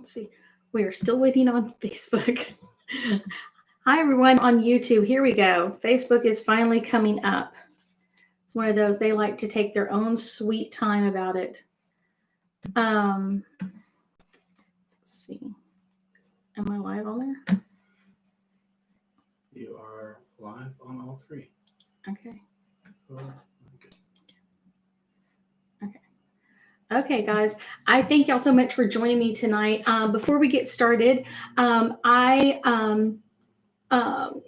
let's see. We are still waiting on Facebook. Hi, everyone on YouTube. Here we go. Facebook is finally coming up. It's one of those, they like to take their own sweet time about it. Let's see. Am I live on there? You are live on all three. Okay. Okay. Okay, guys, I thank y'all so much for joining me tonight. Before we get started,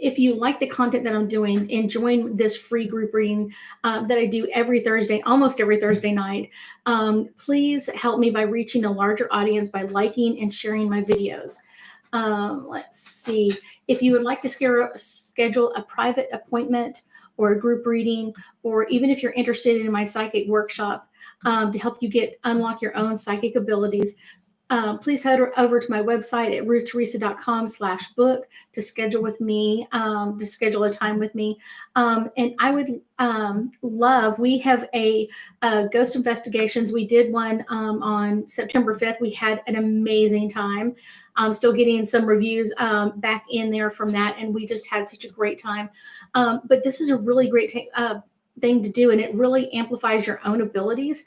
if you like the content that I'm doing and join this free group reading that I do every Thursday, almost every Thursday night, please help me by reaching a larger audience by liking and sharing my videos. Let's see. If you would like to schedule a private appointment or a group reading, or even if you're interested in my psychic workshop to help you unlock your own psychic abilities, please head over to my website at ruththeresa.com/book to schedule with me, to schedule a time with me. And I would love, we have a ghost investigations. We did one on September 5th. We had an amazing time. I'm still getting some reviews back in there from that, and we just had such a great time. But this is a really great thing to do, and it really amplifies your own abilities.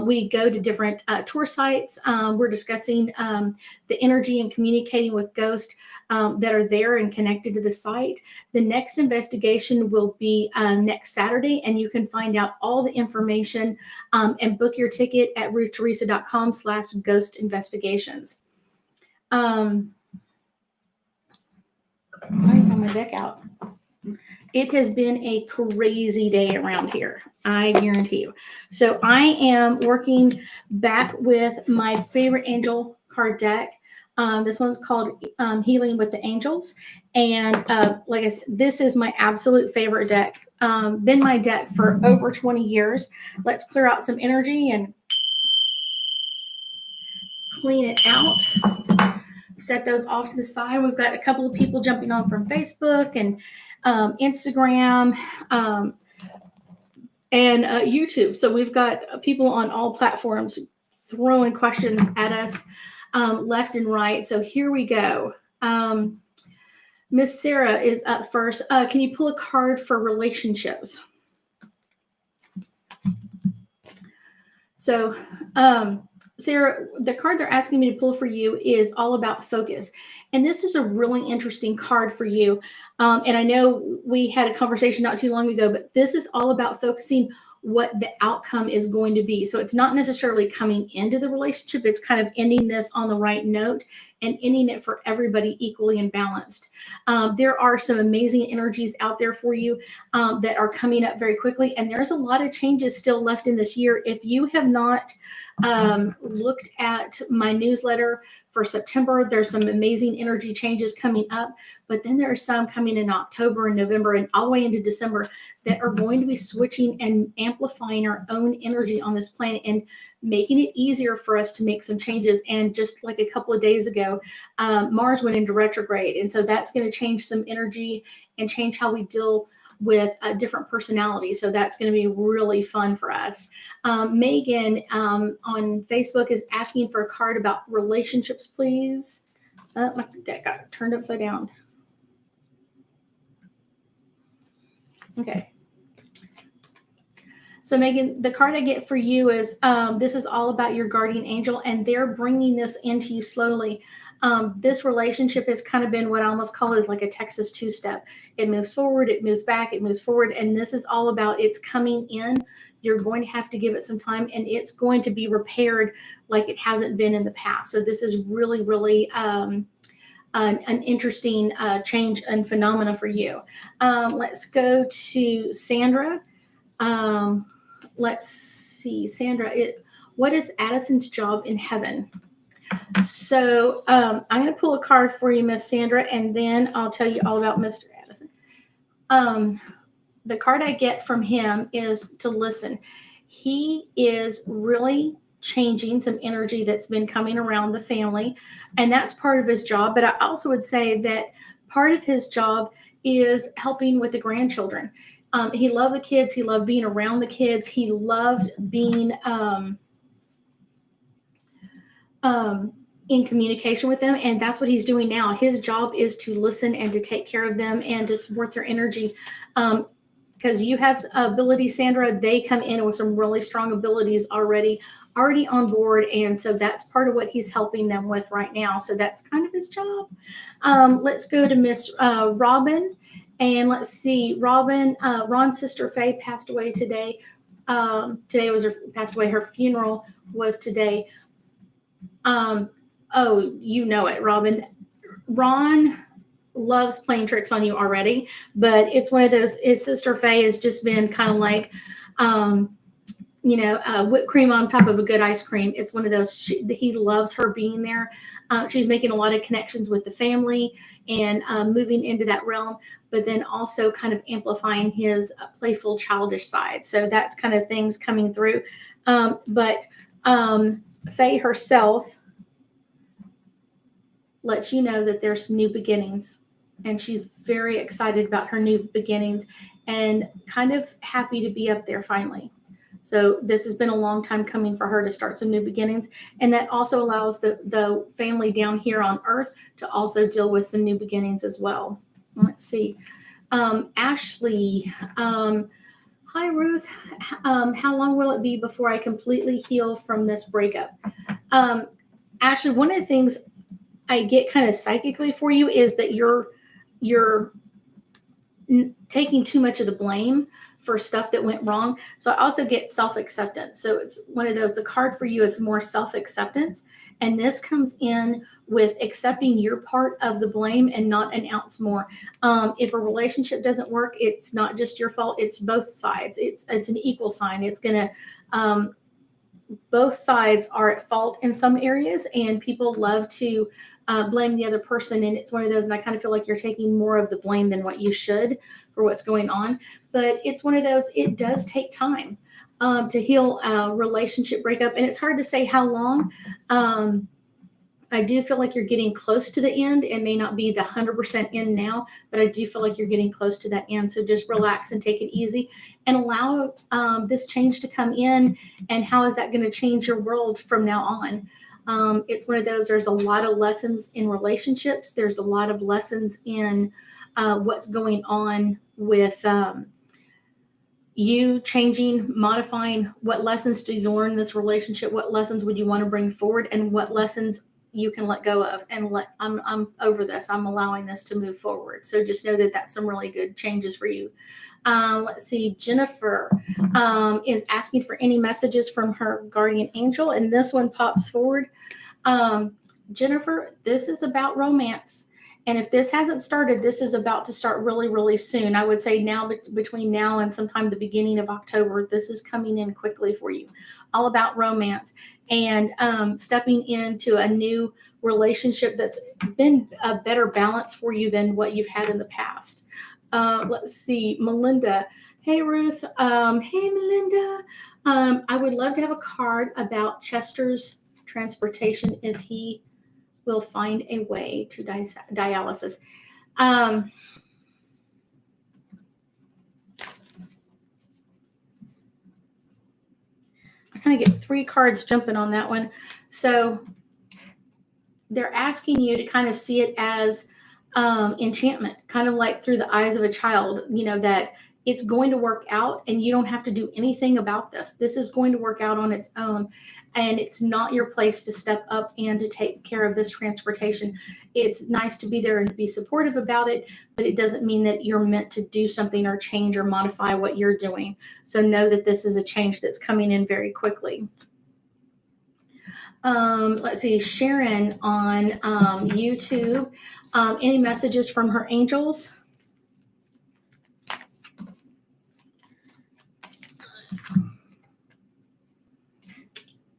We go to different tour sites. We're discussing the energy and communicating with ghosts that are there and connected to the site. The next investigation will be next Saturday, and you can find out all the information and book your ticket at ruththeresa.com/ghost investigations. I have my deck out. It has been a crazy day around here, I guarantee you. So I am working back with my favorite angel card deck. This one's called Healing with the Angels. And like I said, this is my absolute favorite deck. Been my deck for over 20 years. Let's clear out some energy and clean it out. Set those off to the side. We've got a couple of people jumping on from Facebook and Instagram and YouTube. So we've got people on all platforms throwing questions at us left and right. So here we go. Miss Sarah is up first. Can you pull a card for relationships? So, Sarah, the card they're asking me to pull for you is all about focus. And this is a really interesting card for you. And I know we had a conversation not too long ago, but this is all about focusing what the outcome is going to be. So it's not necessarily coming into the relationship. It's kind of ending this on the right note and ending it for everybody equally and balanced. There are some amazing energies out there for you that are coming up very quickly. And there's a lot of changes still left in this year. If you have not looked at my newsletter for September, there's some amazing energy changes coming up, but then there are some coming in October and November and all the way into December that are going to be switching and amplifying our own energy on this planet and making it easier for us to make some changes. And just like a couple of days ago, Mars went into retrograde. And so that's going to change some energy and change how we deal with a different personality. So that's going to be really fun for us. Megan on Facebook is asking for a card about relationships, please. My deck got turned upside down. Okay. So Megan, the card I get for you is, this is all about your guardian angel, and they're bringing this into you slowly. This relationship has kind of been what I almost call is like a Texas two-step. It moves forward, it moves back, it moves forward. And this is all about it's coming in. You're going to have to give it some time, and it's going to be repaired like it hasn't been in the past. So this is really, really an interesting change and phenomena for you. Let's go to Sandra. Let's see, Sandra, what is Addison's job in heaven? So I'm going to pull a card for you, Miss Sandra, and then I'll tell you all about Mr. Addison. The card I get from him is to listen. He is really changing some energy that's been coming around the family, and that's part of his job. But I also would say that part of his job is helping with the grandchildren. He loved the kids. He loved being around the kids. He loved being in communication with them, and that's what he's doing now. His job is to listen and to take care of them and to support their energy. Because you have ability, Sandra, they come in with some really strong abilities already on board, and so that's part of what he's helping them with right now. So that's kind of his job. Let's go to Miss Robin, and let's see, Robin. Ron's sister Faye passed away today. Today was passed away. Her funeral was today. Oh, you know it, Robin. Ron loves playing tricks on you already, but it's one of those. His sister Faye has just been kind of like, whipped cream on top of a good ice cream. It's one of those. He loves her being there. She's making a lot of connections with the family and moving into that realm, but then also kind of amplifying his playful, childish side. So that's kind of things coming through. But Faye herself lets you know that there's new beginnings, and she's very excited about her new beginnings and kind of happy to be up there finally. So this has been a long time coming for her to start some new beginnings, and that also allows the family down here on earth to also deal with some new beginnings as well. Let's see. Ashley, hi Ruth. How long will it be before I completely heal from this breakup? Ashley, one of the things I get kind of psychically for you is that you're taking too much of the blame for stuff that went wrong. So I also get self-acceptance. So it's one of those, the card for you is more self-acceptance. And this comes in with accepting your part of the blame and not an ounce more. If a relationship doesn't work, it's not just your fault. It's both sides. It's an equal sign. It's going to, both sides are at fault in some areas, and people love to blame the other person. And it's one of those, and I kind of feel like you're taking more of the blame than what you should for what's going on. But it's one of those, it does take time to heal a relationship breakup. And it's hard to say how long. I do feel like you're getting close to the end. It may not be the 100% end now, but I do feel like you're getting close to that end. So just relax and take it easy and allow this change to come in. And how is that going to change your world from now on? It's one of those, there's a lot of lessons in relationships. There's a lot of lessons in what's going on with you changing, modifying. What lessons do you learn in this relationship? What lessons would you want to bring forward, and what lessons you can let go of and I'm over this. I'm allowing this to move forward. So just know that that's some really good changes for you. Let's see. Jennifer is asking for any messages from her guardian angel. And this one pops forward. Jennifer, this is about romance. And if this hasn't started, this is about to start really, really soon. I would say now, between now and sometime the beginning of October, this is coming in quickly for you. All about romance and stepping into a new relationship that's been a better balance for you than what you've had in the past. Let's see, Melinda. Hey, Ruth. Hey, Melinda. I would love to have a card about Chester's transportation if he will find a way to dialysis. I kind of get 3 cards jumping on that one. So they're asking you to kind of see it as enchantment, kind of like through the eyes of a child, that it's going to work out and you don't have to do anything about this. This is going to work out on its own, and it's not your place to step up and to take care of this transportation. It's nice to be there and to be supportive about it, but it doesn't mean that you're meant to do something or change or modify what you're doing. So know that this is a change that's coming in very quickly. Let's see, Sharon on YouTube. Any messages from her angels?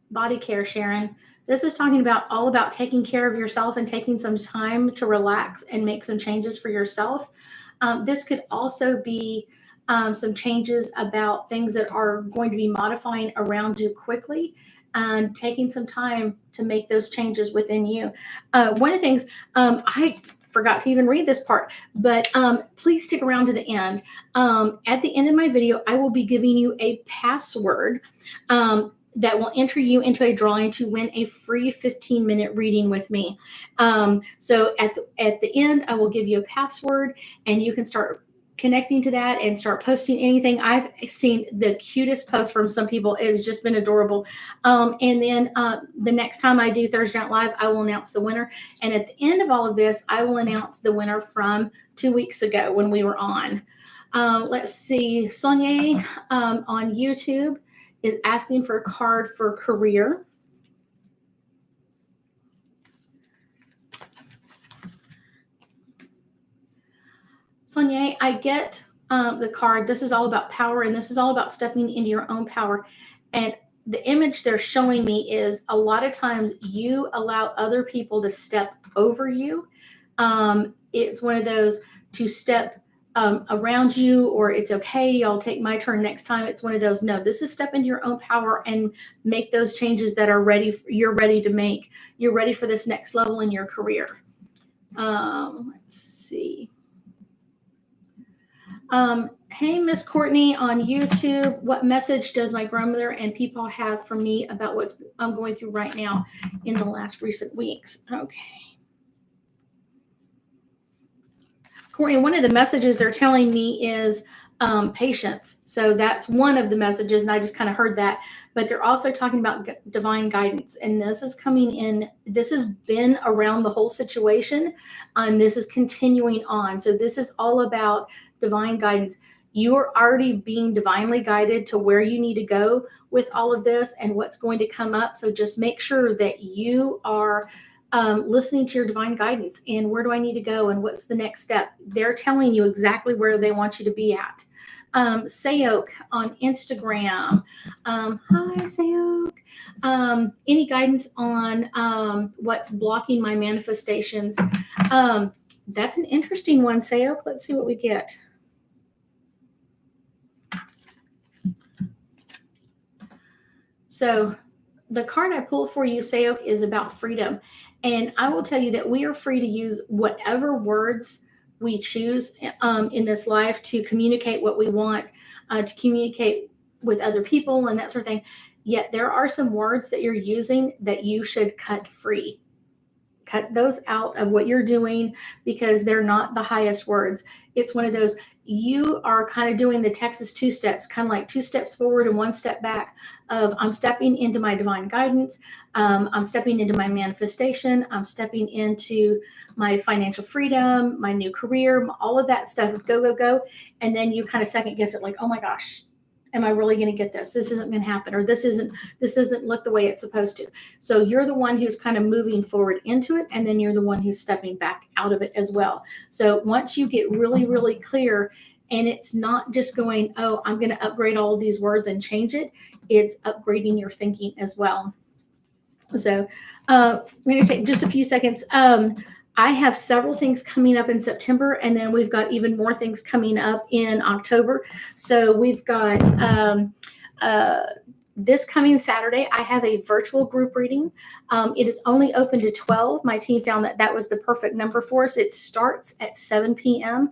Body care, Sharon. This is talking about all about taking care of yourself and taking some time to relax and make some changes for yourself. This could also be some changes about things that are going to be modifying around you quickly, and taking some time to make those changes within you. One of the things, I forgot to even read this part, but please stick around to the end. At the end of my video, I will be giving you a password that will enter you into a drawing to win a free 15-minute reading with me. So at the end, I will give you a password, and you can start connecting to that and start posting anything. I've seen the cutest posts from some people. It has just been adorable. And then the next time I do Thursday Night Live, I will announce the winner. And at the end of all of this, I will announce the winner from 2 weeks ago when we were on. Let's see. Sonia on YouTube is asking for a card for career. Sonia, I get the card. This is all about power, and this is all about stepping into your own power. And the image they're showing me is a lot of times you allow other people to step over you. It's one of those to step around you, or it's okay, I'll take my turn next time. It's one of those, no, this is step into your own power and make those changes that are you're ready to make. You're ready for this next level in your career. Let's see. Hey, Miss Courtney on YouTube, what message does my grandmother and people have for me about what I'm going through right now in the last recent weeks? Okay. Courtney, one of the messages they're telling me is patience. So that's one of the messages, and I just kind of heard that. But they're also talking about divine guidance, and this is coming in. This has been around the whole situation, and this is continuing on. So this is all about divine guidance. You are already being divinely guided to where you need to go with all of this and what's going to come up. So just make sure that you are listening to your divine guidance and where do I need to go and what's the next step. They're telling you exactly where they want you to be at. Sayok on Instagram. Hi, Sayok. Any guidance on what's blocking my manifestations? That's an interesting one, Sayok. Let's see what we get. So the card I pulled for you, Sayok, is about freedom. And I will tell you that we are free to use whatever words we choose in this life to communicate what we want, to communicate with other people and that sort of thing. Yet there are some words that you're using that you should cut free. Cut those out of what you're doing because they're not the highest words. It's one of those, you are kind of doing the Texas 2 steps, kind of like 2 steps forward and 1 step back of I'm stepping into my divine guidance. I'm stepping into my manifestation. I'm stepping into my financial freedom, my new career, all of that stuff. Go, go, go. And then you kind of second guess it like, oh my gosh, am I really going to get this? This isn't going to happen, or this doesn't look the way it's supposed to. So you're the one who's kind of moving forward into it, and then you're the one who's stepping back out of it as well. So once you get really, really clear, and it's not just going, oh, I'm going to upgrade all of these words and change it. It's upgrading your thinking as well. So I'm going to take just a few seconds. I have several things coming up in September, and then we've got even more things coming up in October. So we've got this coming Saturday, I have a virtual group reading. It is only open to 12. My team found that was the perfect number for us. It starts at 7 p.m.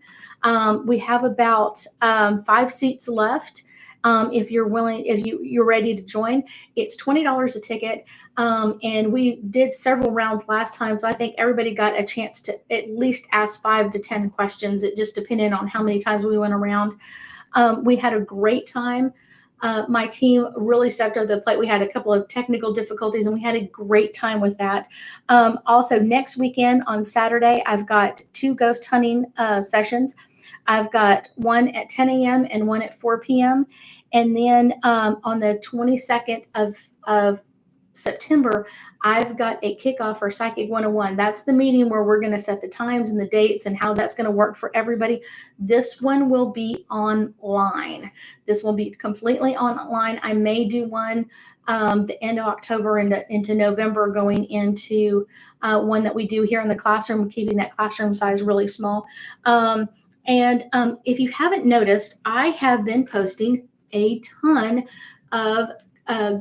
We have about 5 seats left. If you're willing, if you're ready to join, it's $20 a ticket. And we did several rounds last time, so I think everybody got a chance to at least ask 5 to 10 questions. It just depended on how many times we went around. We had a great time. My team really stepped up to the plate. We had a couple of technical difficulties, and we had a great time with that. Also, next weekend on Saturday, I've got 2 ghost hunting sessions. I've got one at 10 a.m. and one at 4 p.m. And then on the 22nd of September, I've got a kickoff for Psychic 101. That's the meeting where we're going to set the times and the dates and how that's going to work for everybody. This one will be online. This will be completely online. I may do one the end of October into November, going into one that we do here in the classroom, keeping that classroom size really small. And if you haven't noticed, I have been posting a ton of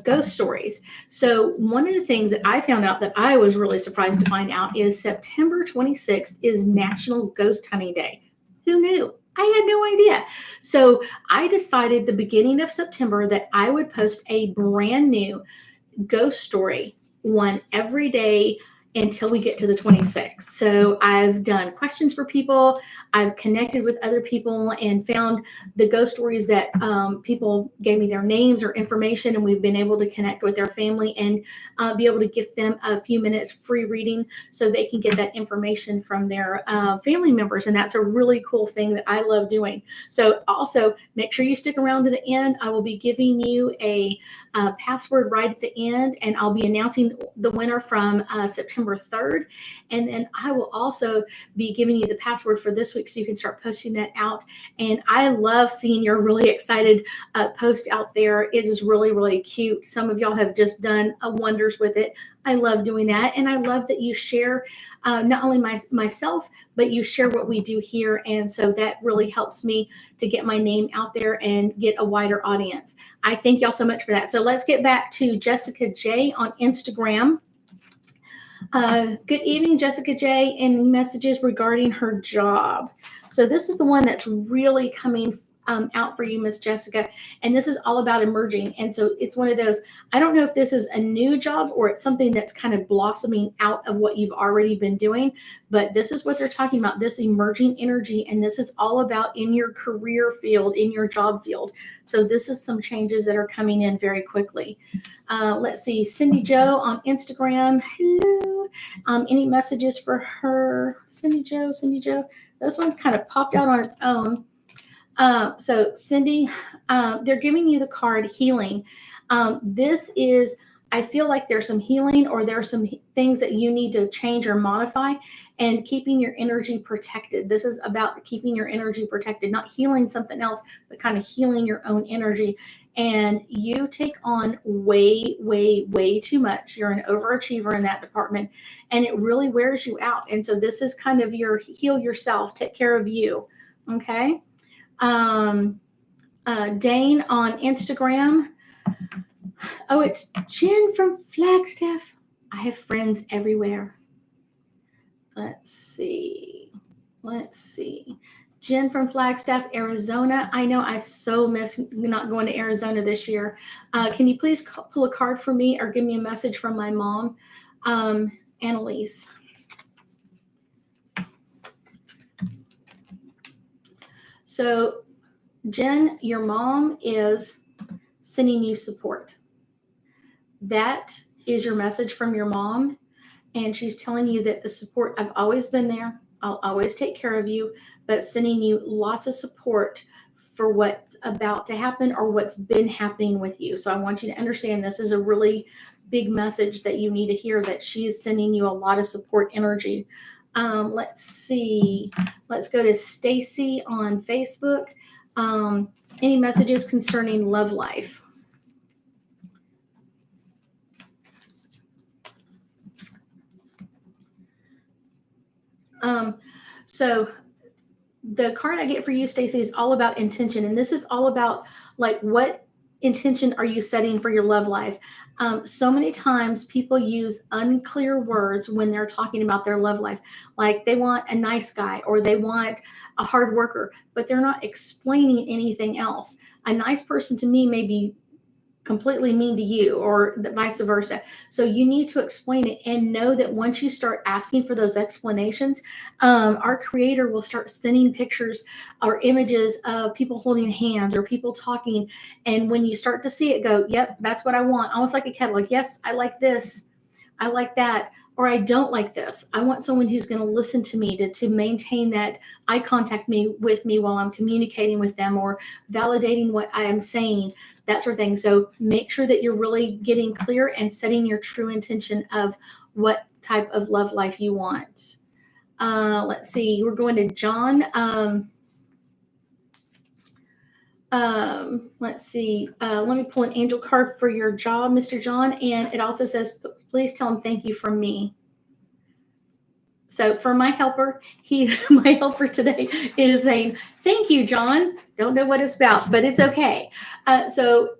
ghost stories. So one of the things that I found out that I was really surprised to find out is September 26th is National Ghost Hunting Day. Who knew? I had no idea. So I decided the beginning of September that I would post a brand new ghost story, one every day until we get to the 26th. So I've done questions for people. I've connected with other people and found the ghost stories that people gave me their names or information, and we've been able to connect with their family and be able to give them a few minutes free reading so they can get that information from their family members. And that's a really cool thing that I love doing. So also make sure you stick around to the end. I will be giving you a password right at the end, and I'll be announcing the winner from September 3rd. And then I will also be giving you the password for this week so you can start posting that out. And I love seeing your really excited post out there. It is really, really cute. Some of y'all have just done wonders with it. I love doing that. And I love that you share not only myself, but you share what we do here. And so that really helps me to get my name out there and get a wider audience. I thank y'all so much for that. So let's get back to Jessica J on Instagram. Good evening, Jessica J. Any messages regarding her job? So this is the one that's really coming out for you, Miss Jessica. And this is all about emerging. And so it's one of those, I don't know if this is a new job or it's something that's kind of blossoming out of what you've already been doing, but this is what they're talking about, this emerging energy. And this is all about in your career field, in your job field. So this is some changes that are coming in very quickly. Let's see, Cindy Joe on Instagram. Hello. Any messages for her? Cindy Joe. This one kind of popped out on its own. So Cindy, they're giving you the card healing. This is, I feel like there's some healing or there are some things that you need to change or modify and keeping your energy protected. This is about keeping your energy protected, not healing something else, but kind of healing your own energy. And you take on way, way, way too much. You're an overachiever in that department and it really wears you out. And so this is kind of your heal yourself, take care of you. Okay. Dane on Instagram. Oh, it's Jen from Flagstaff. I have friends everywhere. Let's see. Jen from Flagstaff, Arizona. I know I so miss not going to Arizona this year. Can you please pull a card for me or give me a message from my mom, Annalise? So, Jen, your mom is sending you support. That is your message from your mom. And she's telling you that the support, I've always been there. I'll always take care of you, but sending you lots of support for what's about to happen or what's been happening with you. So I want you to understand this is a really big message that you need to hear, that she's sending you a lot of support energy. Let's see. Let's go to Stacy on Facebook. Any messages concerning love life? So the card I get for you, Stacy, is all about intention. And this is all about like, what intention are you setting for your love life? So many times people use unclear words when they're talking about their love life. Like they want a nice guy or they want a hard worker, but they're not explaining anything else. A nice person to me may be completely mean to you or vice versa. So you need to explain it and know that once you start asking for those explanations, our creator will start sending pictures or images of people holding hands or people talking. And when you start to see it go, yep, that's what I want. Almost like a catalog. Yes, I like this. I like that. Or I don't like this. I want someone who's going to listen to me, to maintain that eye contact with me while I'm communicating with them or validating what I am saying, that sort of thing. So make sure that you're really getting clear and setting your true intention of what type of love life you want. Let's see. We're going to John. Let's see. Let me pull an angel card for your job, Mr. John. And it also says, please tell him thank you from me. So for my helper, my helper today is saying, thank you, John. Don't know what it's about, but it's okay. So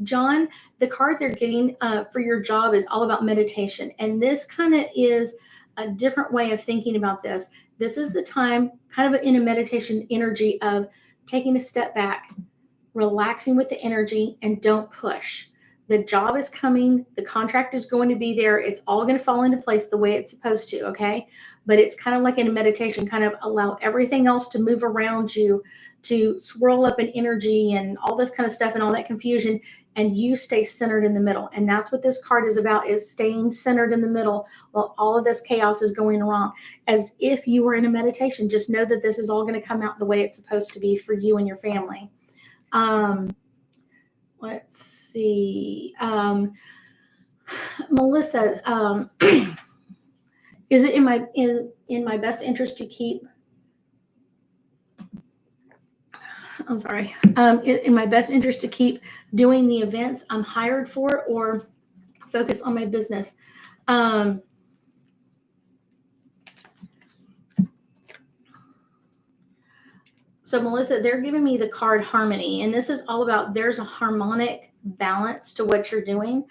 John, the card they're getting for your job is all about meditation. And this kind of is a different way of thinking about this. This is the time, kind of in a meditation energy of taking a step back, relaxing with the energy, and don't push. The job is coming. The contract is going to be there. It's all going to fall into place the way it's supposed to. Okay. But it's kind of like in a meditation, kind of allow everything else to move around you, to swirl up in energy and all this kind of stuff and all that confusion. And you stay centered in the middle. And that's what this card is about, is staying centered in the middle while all of this chaos is going wrong. As if you were in a meditation, just know that this is all going to come out the way it's supposed to be for you and your family. Let's see. Melissa, is it in my best interest to keep? I'm sorry. In my best interest to keep doing the events I'm hired for, or focus on my business? So Melissa, they're giving me the card harmony, and this is all about there's a harmonic balance to what you're doing.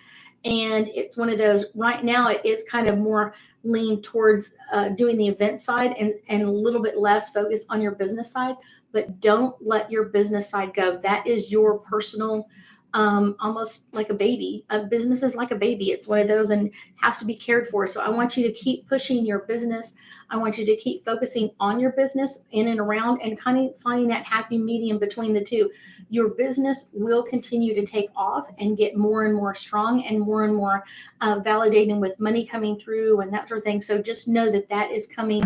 And it's one of those right now, it is kind of more lean towards doing the event side and a little bit less focus on your business side, but don't let your business side go. That is your personal, almost like a baby. A business is like a baby. It's one of those and has to be cared for. So I want you to keep pushing your business. I want you to keep focusing on your business in and around and kind of finding that happy medium between the two. Your business will continue to take off and get more and more strong and more validating with money coming through and that sort of thing. So just know that that is coming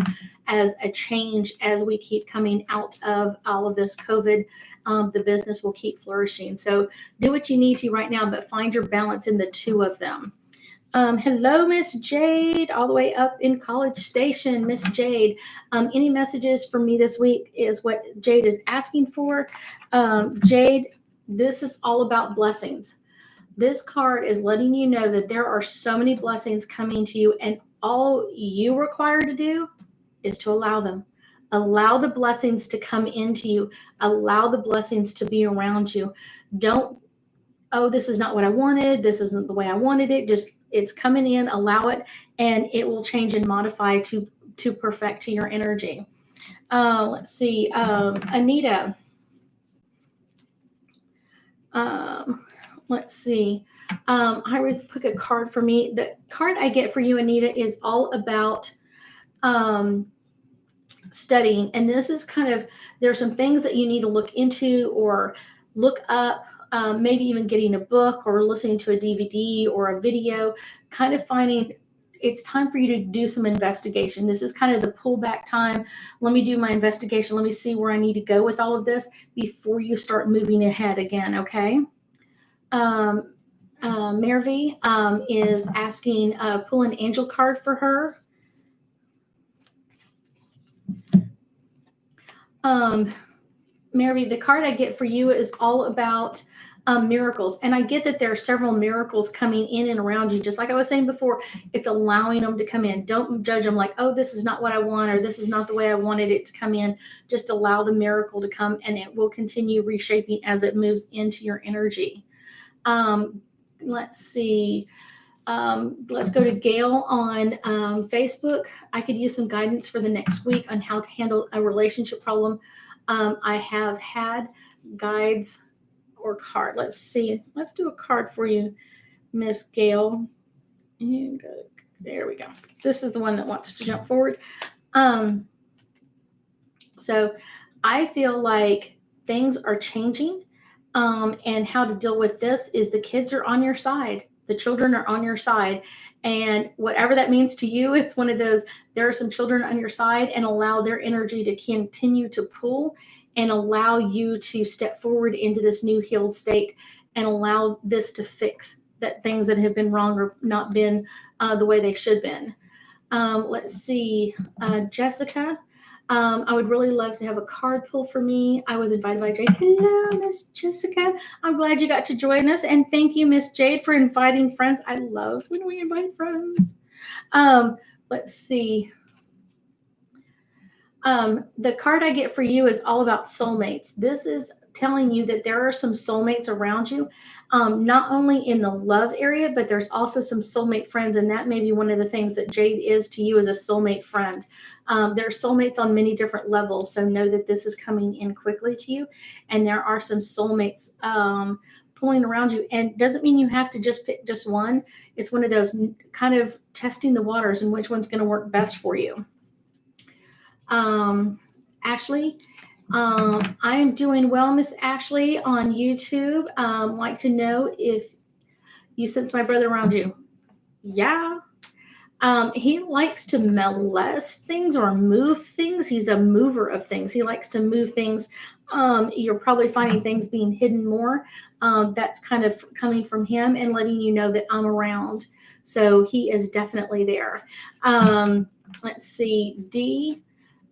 as a change as we keep coming out of all of this COVID. The business will keep flourishing. So do what you need to right now, but find your balance in the two of them. Hello, Miss Jade, all the way up in College Station. Miss Jade, any messages for me this week is what Jade is asking for. Jade, this is all about blessings. This card is letting you know that there are so many blessings coming to you, and all you require to do is to allow them. Allow the blessings to come into you. Allow the blessings to be around you. Don't, oh, this is not what I wanted. This isn't the way I wanted it. Just, it's coming in, allow it, and it will change and modify to perfect to your energy. Let's see. Anita. Let's see. I would pick a card for me. The card I get for you, Anita, is all about studying. And this is kind of, there's some things that you need to look into or look up, maybe even getting a book or listening to a DVD or a video, kind of finding it's time for you to do some investigation. This is kind of the pullback time. Let me do my investigation. Let me see where I need to go with all of this before you start moving ahead again. Okay. Mervi is asking, pull an angel card for her. Mary, the card I get for you is all about miracles. And I get that there are several miracles coming in and around you. Just like I was saying before, it's allowing them to come in. Don't judge them like, oh, this is not what I want, or this is not the way I wanted it to come in. Just allow the miracle to come, and it will continue reshaping as it moves into your energy. Let's see. Let's go to Gail on Facebook. I could use some guidance for the next week on how to handle a relationship problem. I have had guides or card. Let's see. Let's do a card for you, Miss Gail. There we go. This is the one that wants to jump forward. So I feel like things are changing, and how to deal with this is the kids are on your side. The children are on your side, and whatever that means to you, it's one of those, there are some children on your side, and allow their energy to continue to pull and allow you to step forward into this new healed state and allow this to fix that things that have been wrong or not been the way they should been. Let's see, Jessica. I would really love to have a card pull for me. I was invited by Jade. Hello, Miss Jessica. I'm glad you got to join us. And thank you, Miss Jade, for inviting friends. I love when we invite friends. Let's see. The card I get for you is all about soulmates. This is telling you that there are some soulmates around you, not only in the love area, but there's also some soulmate friends. And that may be one of the things that Jade is to you as a soulmate friend. There are soulmates on many different levels. So know that this is coming in quickly to you. And there are some soulmates pulling around you. And doesn't mean you have to just pick just one. It's one of those kind of testing the waters and which one's going to work best for you. Ashley, I am doing well, Miss Ashley, on YouTube. Like to know if you sense my brother around you. Yeah. He likes to molest things or move things. He's a mover of things. He likes to move things. You're probably finding things being hidden more. That's kind of coming from him and letting you know that I'm around. So he is definitely there. Let's see, Dee.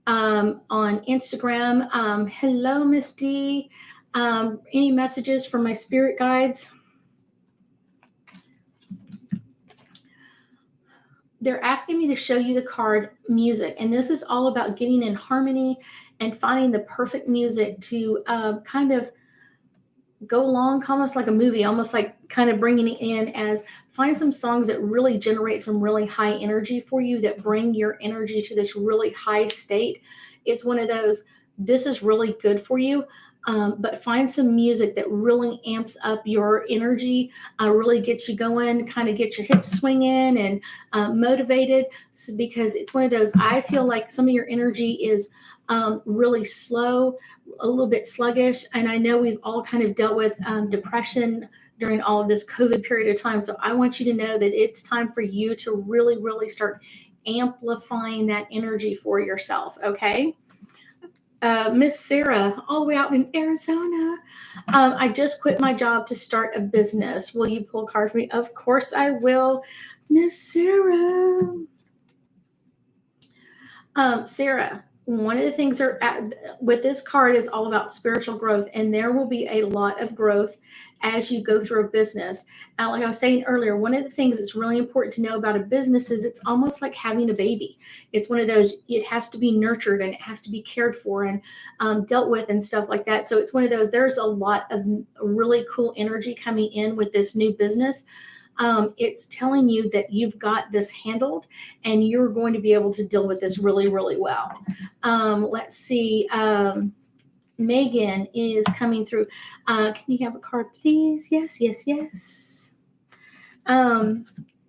On Instagram. Hello, Miss D. Any messages from my spirit guides? They're asking me to show you the card music, and this is all about getting in harmony and finding the perfect music to kind of go along almost like a movie, almost like kind of bringing it in as find some songs that really generate some really high energy for you, that bring your energy to this really high state. It's one of those, this is really good for you. But find some music that really amps up your energy, really gets you going, kind of get your hips swinging and motivated. So, because it's one of those, I feel like some of your energy is really slow, a little bit sluggish. And I know we've all kind of dealt with depression during all of this COVID period of time. So I want you to know that it's time for you to really, really start amplifying that energy for yourself. Okay. Miss Sarah, all the way out in Arizona. I just quit my job to start a business. Will you pull a card for me? Of course I will. Miss Sarah. Sarah, one of the things with this card is all about spiritual growth, and there will be a lot of growth as you go through a business. And like I was saying earlier, one of the things that's really important to know about a business is it's almost like having a baby. It's one of those, it has to be nurtured and it has to be cared for and dealt with and stuff like that. So it's one of those, there's a lot of really cool energy coming in with this new business. It's telling you that you've got this handled and you're going to be able to deal with this really, really well. Let's see. Megan is coming through. Can you have a card, please? Yes, yes, yes.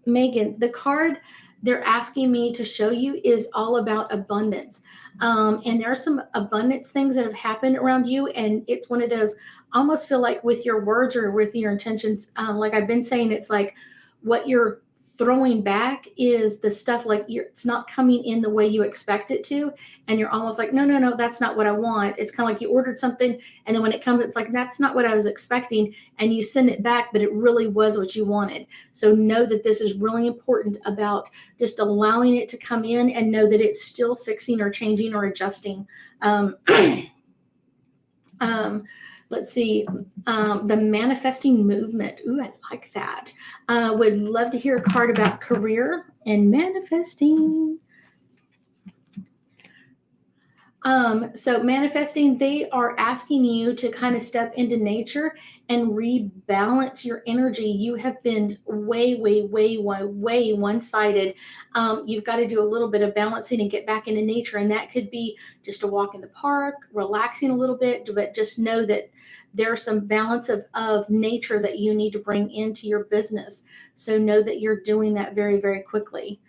Megan, the card they're asking me to show you is all about abundance. And there are some abundance things that have happened around you. And it's one of those, almost feel like with your words or with your intentions, like I've been saying, it's like what you're throwing back is the stuff like it's not coming in the way you expect it to. And you're almost like, no, that's not what I want. It's kind of like you ordered something. And then when it comes, it's like, that's not what I was expecting. And you send it back, but it really was what you wanted. So know that this is really important about just allowing it to come in and know that it's still fixing or changing or adjusting. Let's see, the manifesting movement. Ooh, I like that. Would love to hear a card about career and manifesting. So manifesting, they are asking you to kind of step into nature and rebalance your energy. You have been way one-sided. You've got to do a little bit of balancing and get back into nature. And that could be just a walk in the park, relaxing a little bit, but just know that there's some balance of nature that you need to bring into your business. So know that you're doing that very, very quickly.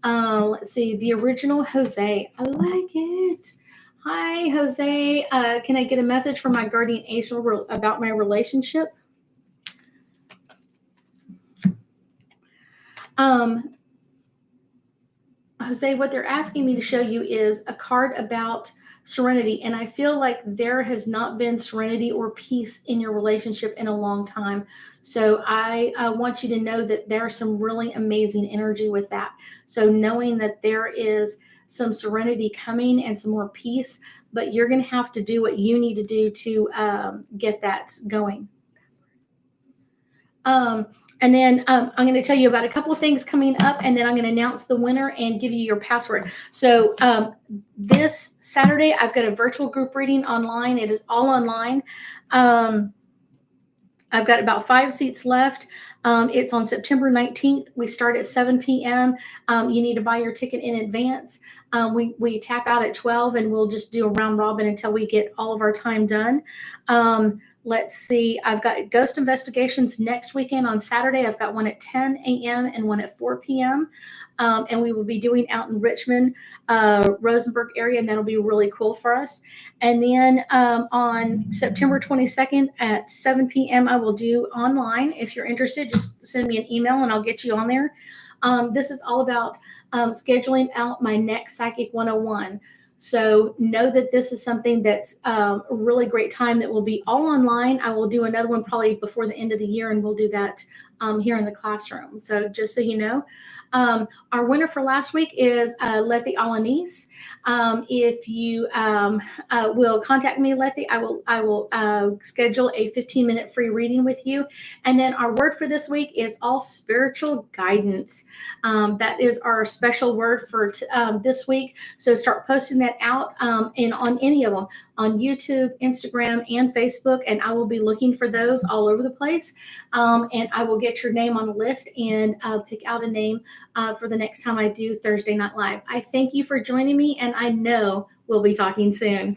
Let's see, the original Jose. I like it. Hi, Jose. Can I get a message from my guardian angel about my relationship? Jose, what they're asking me to show you is a card about serenity. And I feel like there has not been serenity or peace in your relationship in a long time. So I want you to know that there's some really amazing energy with that. So knowing that there is some serenity coming and some more peace, but you're going to have to do what you need to do to get that going. And then I'm going to tell you about a couple of things coming up, and then I'm going to announce the winner and give you your password. So this Saturday, I've got a virtual group reading online. It is all online. I've got about 5 seats left. It's on September 19th. We start at 7 p.m. You need to buy your ticket in advance. We tap out at 12, and we'll just do a round robin until we get all of our time done. Let's see. I've got ghost investigations next weekend on Saturday. I've got one at 10 a.m. and one at 4 p.m. And we will be doing out in Richmond, Rosenberg area, and that'll be really cool for us. And then on September 22nd at 7 p.m., I will do online. If you're interested, just send me an email and I'll get you on there. This is all about scheduling out my next Psychic 101. So know that this is something that's a really great time that will be all online. I will do another one probably before the end of the year, and we'll do that here in the classroom. So just so you know, our winner for last week is Letty Alanis. If you will contact me, Letty, I will schedule a 15-minute free reading with you. And then our word for this week is all spiritual guidance. That is our special word for this week. So start posting that out and on any of them, on YouTube, Instagram, and Facebook, and I will be looking for those all over the place. And I will get your name on the list and pick out a name for the next time I do Thursday Night Live. I thank you for joining me, and I know we'll be talking soon.